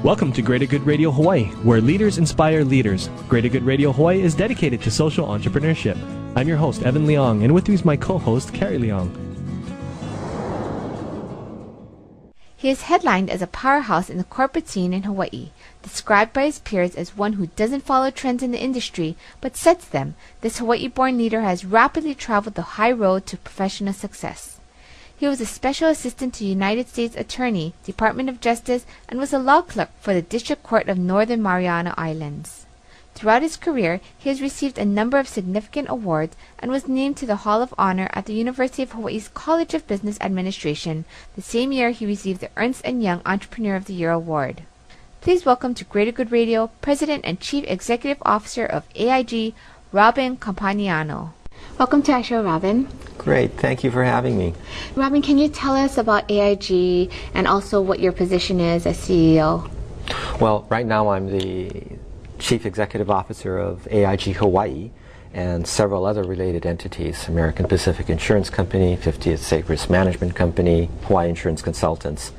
Welcome to Greater Good Radio Hawaii, where leaders inspire leaders. Greater Good Radio Hawaii is dedicated to social entrepreneurship. I'm your host, Evan Leong, and with me is my co-host, Carrie Leong. He is headlined as a powerhouse in the corporate scene in Hawaii, described by his peers as one who doesn't follow trends in the industry, but sets them. This Hawaii-born leader has rapidly traveled the high road to professional success. He was a special assistant to United States Attorney, Department of Justice, and was a law clerk for the District Court of Northern Mariana Islands. Throughout his career, he has received a number of significant awards and was named to the Hall of Honor at the University of Hawaii's College of Business Administration. The same year, he received the Ernst & Young Entrepreneur of the Year Award. Please welcome to Greater Good Radio, President and Chief Executive Officer of AIG, Robin Campaniano. Welcome to our show, Robin. Great. Thank you for having me. Robin, can you tell us about AIG and also what your position is as CEO? Well, right now I'm the Chief Executive Officer of AIG Hawaii and several other related entities, American Pacific Insurance Company, 50th State Risk Management Company, Hawaii Insurance Consultants,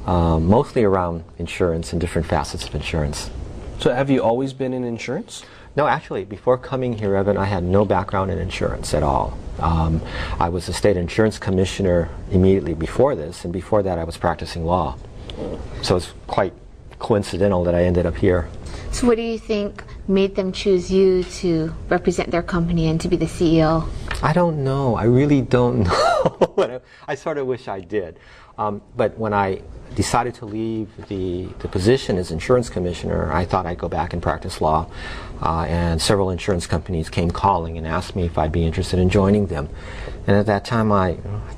mostly around insurance and different facets of insurance. So have you always been in insurance? No, actually, before coming here, Evan, I had no background in insurance at all. I was a state insurance commissioner immediately before this, and before that I was practicing law. So it's quite coincidental that I ended up here. So what do you think made them choose you to represent their company and to be the CEO? I don't know. I really don't know. I sort of wish I did. But when I decided to leave the position as insurance commissioner, I thought I'd go back and practice law. And several insurance companies came calling and asked me if I'd be interested in joining them. And at that time I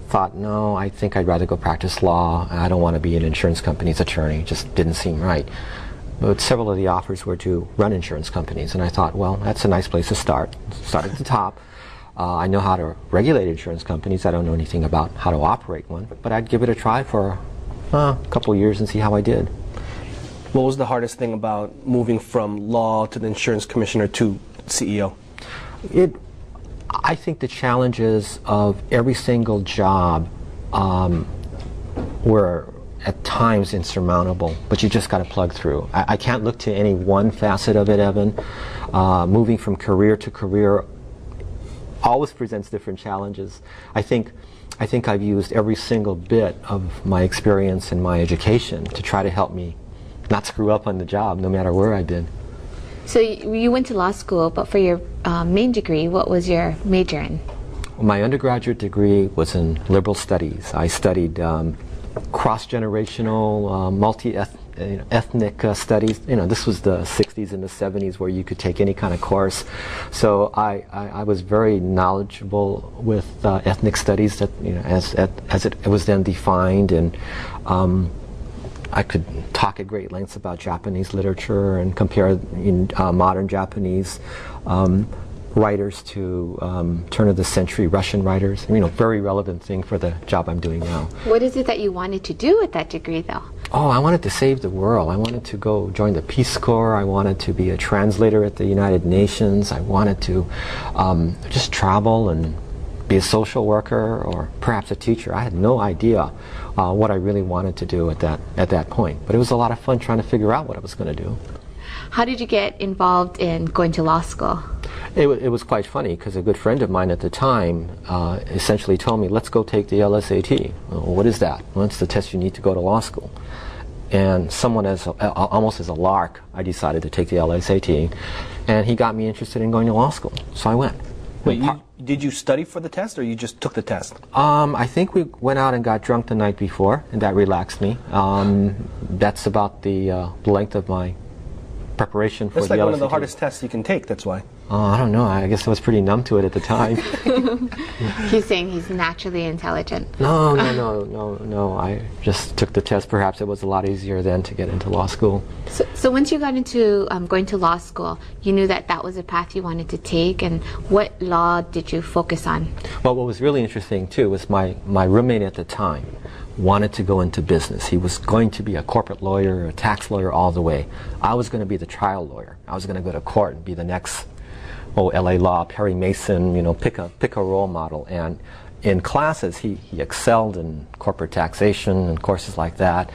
thought, no, I think I'd rather go practice law. I don't want to be an insurance company's attorney. It just didn't seem right. But several of the offers were to run insurance companies, and I thought, well, that's a nice place to start. Start at the top. I know how to regulate insurance companies. I don't know anything about how to operate one, but I'd give it a try for a couple of years and see how I did. What was the hardest thing about moving from law to the insurance commissioner to CEO? I think the challenges of every single job were at times insurmountable, but you just got to plug through. I can't look to any one facet of it, Evan. Moving from career to career always presents different challenges. I think I've used every single bit of my experience and my education to try to help me not screw up on the job, no matter where I've been. So you went to law school, but for your main degree, what was your major in? My undergraduate degree was in liberal studies. I studied cross-generational, multi-ethnic studies. This was the 60s and the 70s where you could take any kind of course. So I was very knowledgeable with ethnic studies that, as it was then defined, and I could talk at great lengths about Japanese literature and compare modern Japanese writers to turn-of-the-century Russian writers. Very relevant thing for the job I'm doing now. What is it that you wanted to do with that degree, though? Oh, I wanted to save the world. I wanted to go join the Peace Corps. I wanted to be a translator at the United Nations. I wanted to just travel and be a social worker or perhaps a teacher. I had no idea what I really wanted to do at that point. But it was a lot of fun trying to figure out what I was going to do. How did you get involved in going to law school? It was quite funny because a good friend of mine at the time essentially told me, let's go take the LSAT. Well, what is that? Well, it's the test you need to go to law school. And almost as a lark, I decided to take the LSAT, and he got me interested in going to law school, so I went. Wait, did you study for the test, or you just took the test? I think we went out and got drunk the night before, and that relaxed me. That's about the length of my preparation for the LSAT. It's like one of the hardest tests you can take, that's why. I don't know. I guess I was pretty numb to it at the time. He's saying he's naturally intelligent. No. I just took the test. Perhaps it was a lot easier then to get into law school. So once you got into going to law school, you knew that was a path you wanted to take, and what law did you focus on? Well, what was really interesting, too, was my roommate at the time wanted to go into business. He was going to be a corporate lawyer, a tax lawyer all the way. I was going to be the trial lawyer. I was going to go to court and be the next LA Law, Perry Mason, pick a role model. And in classes, he excelled in corporate taxation and courses like that.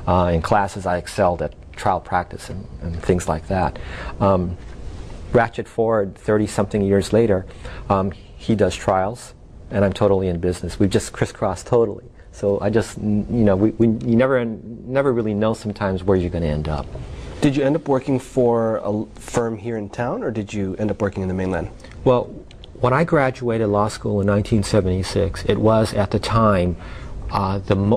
In classes, I excelled at trial practice and things like that. Ratchet forward 30-something years later, he does trials, and I'm totally in business. We've just crisscrossed totally. So I just, you never really know sometimes where you're going to end up. Did you end up working for a firm here in town, or did you end up working in the mainland? Well, when I graduated law school in 1976, it was at the time in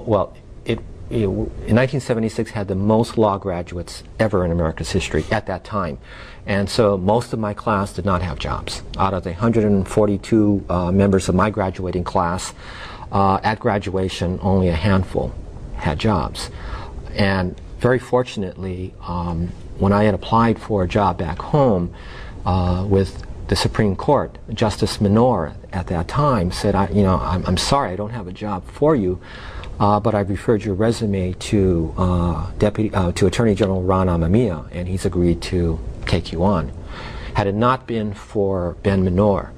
1976 had the most law graduates ever in America's history at that time. And so most of my class did not have jobs. Out of the 142 members of my graduating class, at graduation, only a handful had jobs. And very fortunately, when I had applied for a job back home with the Supreme Court, Justice Minor at that time said, I'm sorry, I don't have a job for you, but I've referred your resume to Attorney General Ron Amamiya, and he's agreed to take you on. Had it not been for Ben Minor,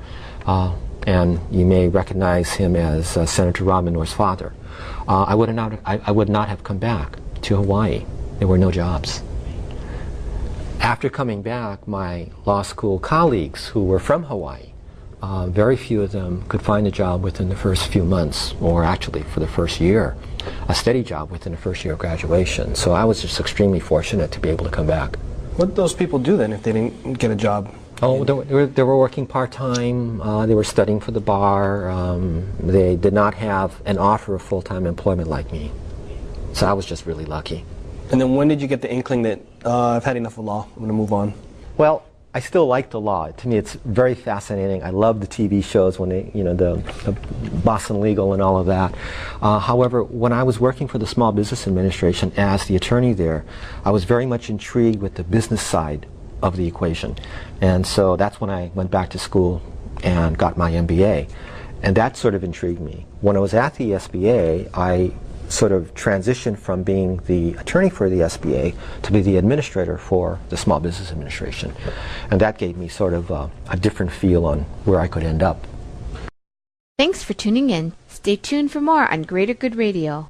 and you may recognize him as Senator Rob Minor's father, I would not have come back to Hawaii. There were no jobs. After coming back, my law school colleagues who were from Hawaii, very few of them could find a job within the first few months, or actually for the first year, a steady job within the first year of graduation. So I was just extremely fortunate to be able to come back. What did those people do then if they didn't get a job? Oh, they were working part-time, they were studying for the bar, they did not have an offer of full-time employment like me. So I was just really lucky. And then when did you get the inkling that I've had enough of law, I'm going to move on? Well, I still like the law. To me, it's very fascinating. I love the TV shows when they, the Boston Legal and all of that. However, when I was working for the Small Business Administration as the attorney there, I was very much intrigued with the business side of the equation. And so that's when I went back to school and got my MBA. And that sort of intrigued me. When I was at the SBA, I sort of transitioned from being the attorney for the SBA to be the administrator for the Small Business Administration. And that gave me sort of a different feel on where I could end up. Thanks for tuning in. Stay tuned for more on Greater Good Radio.